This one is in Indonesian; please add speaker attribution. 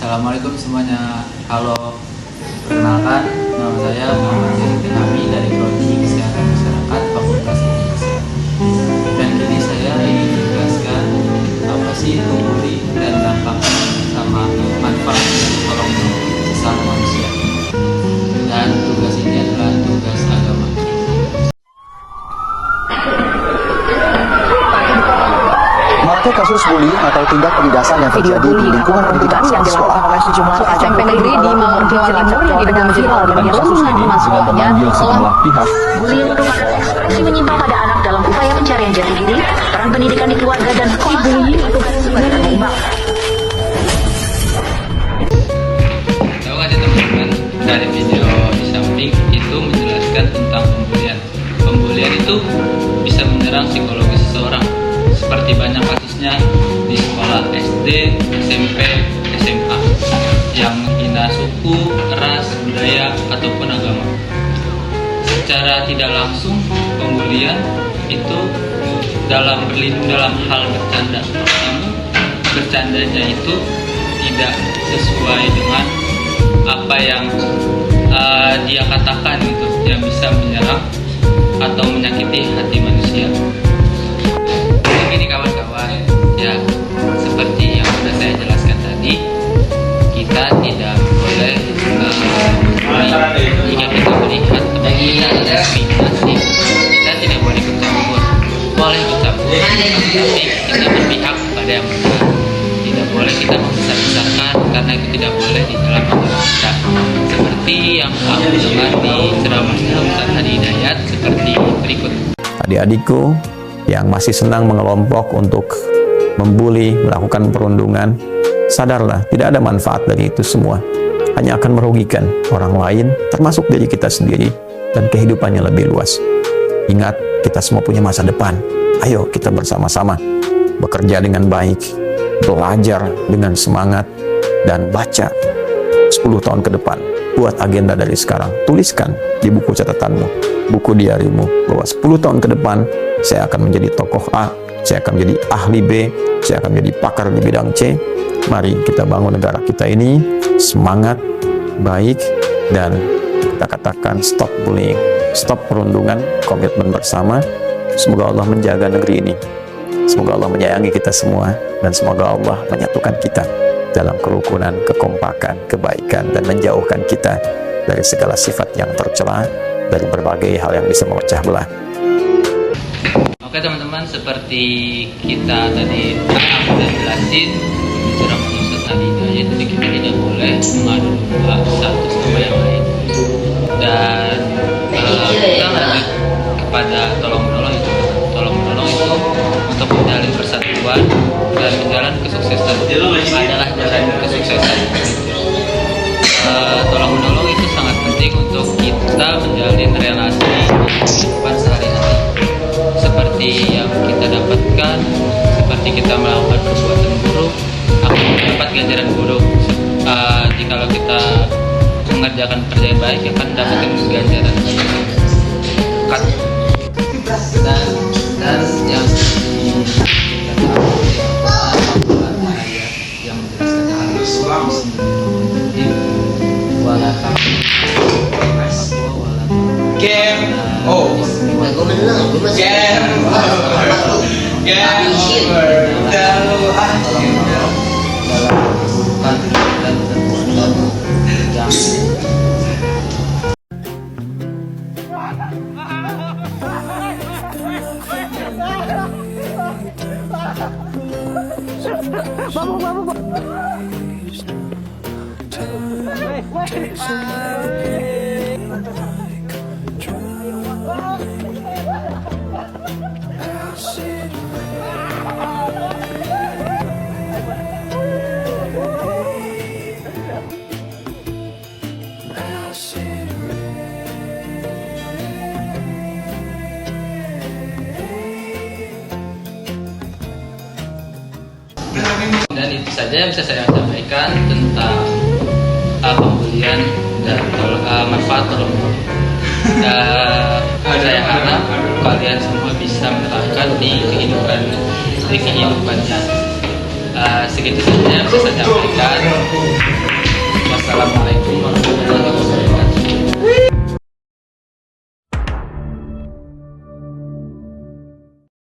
Speaker 1: Assalamualaikum semuanya. Halo, perkenalkan nama saya Muhammad Zainuddin Ami dari Prodi Kesehatan Masyarakat Fakultas Ilmu Kesehatan. Dan kini saya ingin menjelaskan apa sih itu bully dan dampaknya sama manfaat tolong sesama manusia. Dan tugas ini adalah tugas agama.
Speaker 2: Mengenai kasus bullying atau tindak penindasan yang terjadi di lingkungan pendidikan
Speaker 3: yang dilakukan oleh sejumlah SMP negeri di Mamuju, Cilacap, Jawa Tengah viral dan kasus ini sekolahnya
Speaker 2: sejumlah pihak.
Speaker 3: Bullying merupakan ekspresi menyimpang pada anak dalam upaya pencarian jati diri, peran pendidikan di keluarga dan sekolah bullying untuk mereka seimbang.
Speaker 1: Tahu nggak sih teman-teman, dari video di samping itu menjelaskan tentang pembulian. Pembulian itu bisa menyerang psikologis seseorang, seperti banyak kasusnya di sekolah SD, SMP, SMA yang menghina suku, ras, budaya, ataupun agama. Secara tidak langsung, pembulian itu dalam hal bercanda. Namun bercandanya itu tidak sesuai dengan apa yang dia katakan gitu, yang bisa menyerang atau menyakiti hati manusia. Ini kawan-kawan, ya seperti yang sudah saya jelaskan tadi, kita tidak boleh jika kita melihat teman kita ada diskriminasi, kita tidak boleh ikut campur. Boleh ikut campur, tapi kita berpihak pada yang benar. Tidak boleh kita membesar-besarkan, karena itu tidak boleh di dalam agama kita. Seperti yang aku dengar di ceramahnya Ustaz Hadi Hidayat seperti berikut.
Speaker 4: Adik-adikku yang masih senang mengelompok untuk membuli, melakukan perundungan, sadarlah, tidak ada manfaat dari itu semua. Hanya akan merugikan orang lain, termasuk diri kita sendiri, dan kehidupannya lebih luas. Ingat, kita semua punya masa depan. Ayo kita bersama-sama bekerja dengan baik, belajar dengan semangat, dan baca 10 tahun ke depan. Buat agenda dari sekarang, tuliskan di buku catatanmu, buku diarimu, bahwa 10 tahun ke depan saya akan menjadi tokoh A, saya akan menjadi ahli B, saya akan menjadi pakar di bidang C. Mari kita bangun negara kita ini semangat, baik, dan kita katakan stop bullying, stop perundungan, komitmen bersama. Semoga Allah menjaga negeri ini, semoga Allah menyayangi kita semua, dan semoga Allah menyatukan kita dalam kerukunan, kekompakan, kebaikan, dan menjauhkan kita dari segala sifat yang tercela, dari berbagai hal yang bisa memecah belah.
Speaker 1: Oke teman-teman, seperti kita tadi aku udah jelasin di ceramah Ustaz Hadi Hidayat, jadi kita tidak boleh mengadu domba satu sama yang lain, dan kita lanjut kepada tolong menolong itu. Tolong menolong itu untuk menjalin persatuan dan menjalan kesuksesan adalah jalan kesuksesan. Tolong menolong itu sangat penting untuk kita menjalin relasi kehidupan sehari-hari. Seperti yang kita dapatkan, seperti kita melakukan perbuatan buruk, akan mendapat ganjaran buruk. Jikalau kita mengerjakan pekerjaan baik, akan mendapatkan ganjaran baik. Dan yang yang menjelaskan Dan itu saja yang bisa saya sampaikan tentang pembulian dan manfaat tolong menolong. Saya harap kalian semua bisa menerapkan di kehidupannya. Segitu saja yang bisa saya sampaikan.